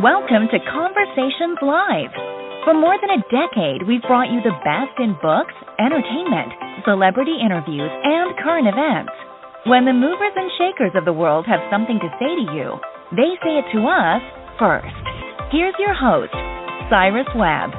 Welcome to Conversations Live. For more than a decade, we've brought you the best in books, entertainment, celebrity interviews, and current events. When the movers and shakers of the world have something to say to you, they say it to us first. Here's your host, Cyrus Webb.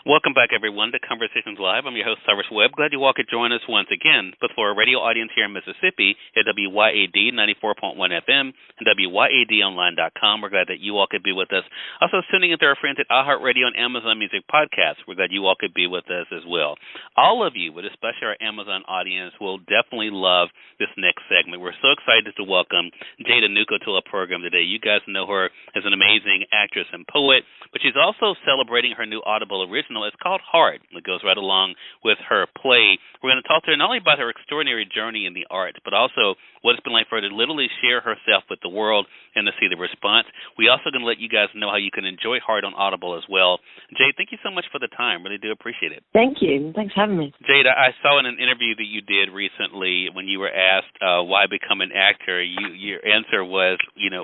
Welcome back, everyone, to Conversations Live. I'm your host, Cyrus Webb. Glad you all could join us once again. But for our radio audience here in Mississippi at WYAD 94.1 FM and WYADonline.com, we're glad that you all could be with us. Also, tuning into our friends at iHeartRadio and Amazon Music Podcasts, we're glad you all could be with us as well. All of you, but especially our Amazon audience, will definitely love this next segment. We're so excited to welcome Jade Anouka to our program today. You guys know her as an amazing actress and poet, but she's also celebrating her new Audible original. It's called Heart. It goes right along with her play. We're going to talk to her not only about her extraordinary journey in the arts, but also what it's been like for her to literally share herself with the world and to see the response. We also going to let you guys know how you can enjoy Heart on Audible as well. Jade, thank you so much for the time. Really do appreciate it. Thank you. Thanks for having me. Jade, I saw in an interview that you did recently when you were asked why become an actor, your answer was,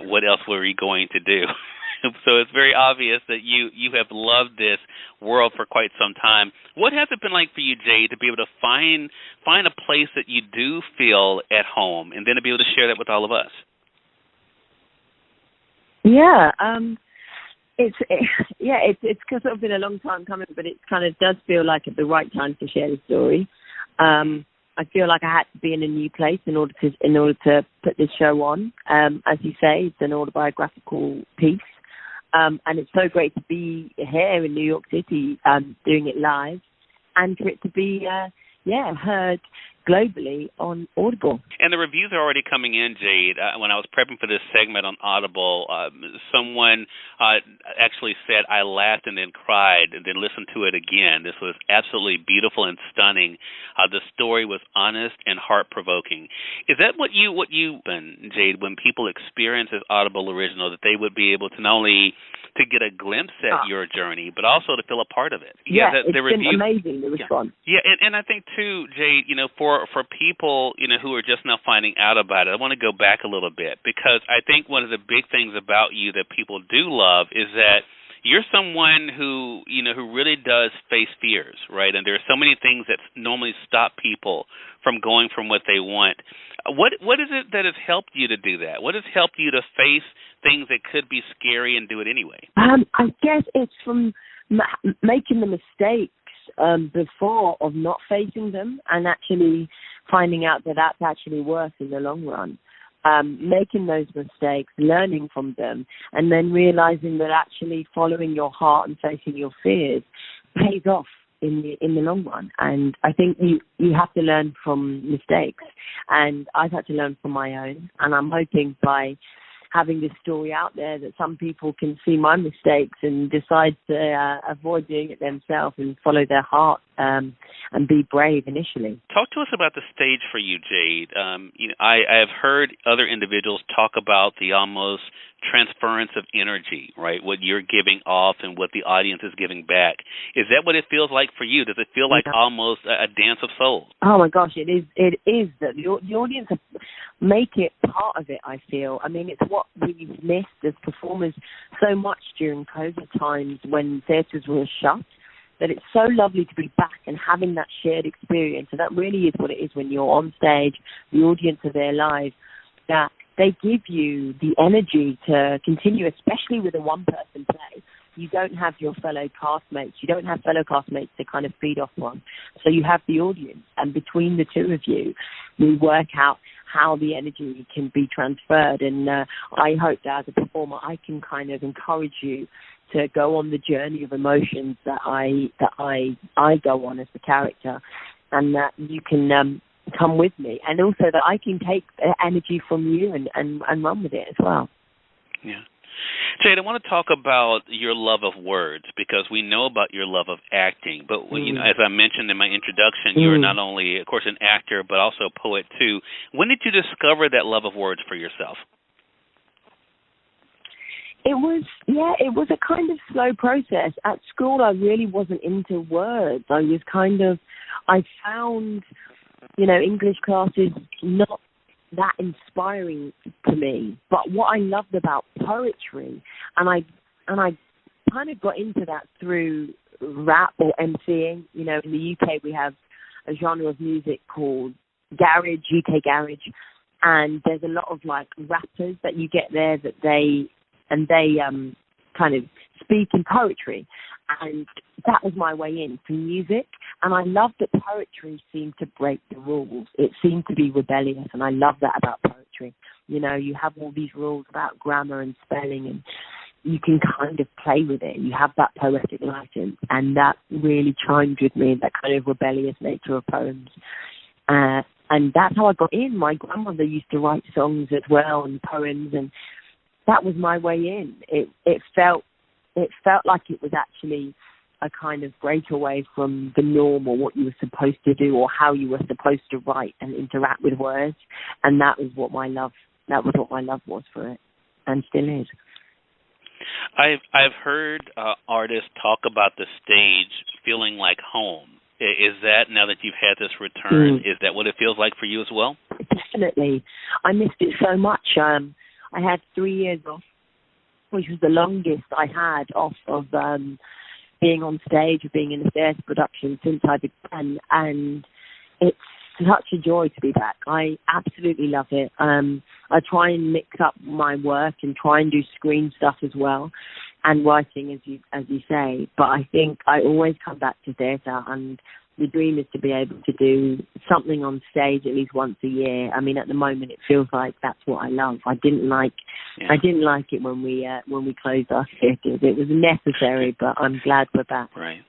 what else were you going to do? So it's very obvious that you have loved this world for quite some time. What has it been like for you, Jade, to be able to find a place that you do feel at home, and then to be able to share that with all of us? Yeah, it's sort of been a long time coming, but it kind of does feel like at the right time to share the story. I feel like I had to be in a new place in order to put this show on. As you say, it's an autobiographical piece. And it's so great to be here in New York City doing it live, and for it to be, heard globally on Audible. And the reviews are already coming in, Jade. When I was prepping for this segment on Audible, someone actually said, I laughed and then cried and then listened to it again. This was absolutely beautiful and stunning. The story was honest and heart-provoking. Is that what you Jade, when people experience this Audible original, that they would be able to not only to get a glimpse at your journey, but also to feel a part of it? It's been amazing, the response. Yeah, and I think, too, Jade, for people, who are just now finding out about it, I want to go back a little bit, because I think one of the big things about you that people do love is that you're someone who really does face fears, right? And there are so many things that normally stop people from going from what they want. What is it that has helped you to do that? What has helped you to face things that could be scary and do it anyway? I guess it's from making the mistakes before of not facing them and actually finding out that that's actually worse in the long run. Making those mistakes, learning from them, and then realizing that actually following your heart and facing your fears pays off in the long run. And I think you have to learn from mistakes, and I've had to learn from my own, and I'm hoping by having this story out there that some people can see my mistakes and decide to avoid doing it themselves and follow their heart and be brave initially. Talk to us about the stage for you, Jade. I have heard other individuals talk about the almost transference of energy, right? What you're giving off and what the audience is giving back. Is that what it feels like for you? Does it feel like almost a dance of souls? Oh my gosh, it is. It is that the audience make it part of it. I feel. I mean, it's what we've missed as performers so much during COVID times when theatres were shut. That it's so lovely to be back and having that shared experience. And that really is what it is when you're on stage, the audience are there live, that they give you the energy to continue, especially with a one-person play. You don't have your fellow castmates. You don't have fellow castmates to kind of feed off on. So you have the audience. And between the two of you, we work out how the energy can be transferred. And I hope that as a performer, I can kind of encourage you to go on the journey of emotions that I go on as the character, and that you can come with me, and also that I can take energy from you and run with it as well. Yeah. Jade, I want to talk about your love of words, because we know about your love of acting. But as I mentioned in my introduction, you're not only, of course, an actor, but also a poet too. When did you discover that love of words for yourself? It was a kind of slow process. At school, I really wasn't into words. I found, English classes not that inspiring to me. But what I loved about poetry, and I kind of got into that through rap or MCing. You know, in the UK we have a genre of music called garage, UK garage, and there's a lot of like rappers that you get there that they kind of speak in poetry, and that was my way into music. And I loved that poetry seemed to break the rules. It seemed to be rebellious, and I love that about poetry. You know, you have all these rules about grammar and spelling, and you can kind of play with it. You have that poetic license, and that really chimed with me, that kind of rebellious nature of poems. And that's how I got in. My grandmother used to write songs as well and poems, and that was my way in. It felt like it was actually a kind of breakaway from the norm, or what you were supposed to do, or how you were supposed to write and interact with words. And that was what my love was for it, and still is. I've heard artists talk about the stage feeling like home. Is that, now that you've had this return, is that what it feels like for you as well? Definitely. I missed it so much. I had 3 years off, which was the longest I had off of being on stage or being in a theatre production since I began, and it's such a joy to be back. I absolutely love it. I try and mix up my work and try and do screen stuff as well, and writing, as you say. But I think I always come back to theatre, and the dream is to be able to do something on stage at least once a year. I mean, at the moment, it feels like that's what I love. I didn't like it when we closed our theatres. It was necessary, but I'm glad we're back. Right.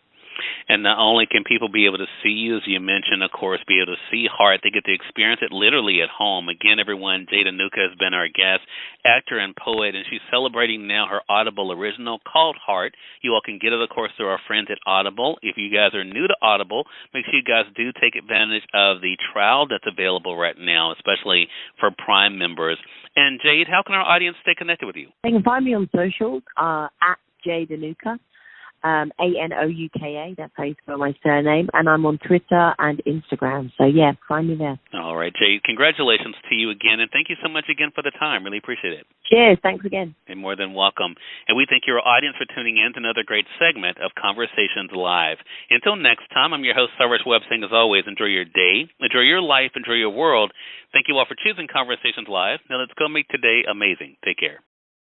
And not only can people be able to see you, as you mentioned, of course, be able to see Heart, they get to experience it literally at home. Again, everyone, Jade Anouka has been our guest, actor and poet, and she's celebrating now her Audible original called Heart. You all can get it, of course, through our friends at Audible. If you guys are new to Audible, make sure you guys do take advantage of the trial that's available right now, especially for Prime members. And, Jade, how can our audience stay connected with you? They can find me on socials, at Jade Anouka. Anouka, that's how you spell my surname, and I'm on Twitter and Instagram, so yeah, find me there. All right, Jade, congratulations to you again, and thank you so much again for the time. Really appreciate it. Cheers, thanks again. And more than welcome. And we thank your audience for tuning in to another great segment of Conversations Live. Until next time, I'm your host, Cyrus Webb, saying as always, enjoy your day, enjoy your life, enjoy your world. Thank you all for choosing Conversations Live. Now let's go make today amazing. Take care.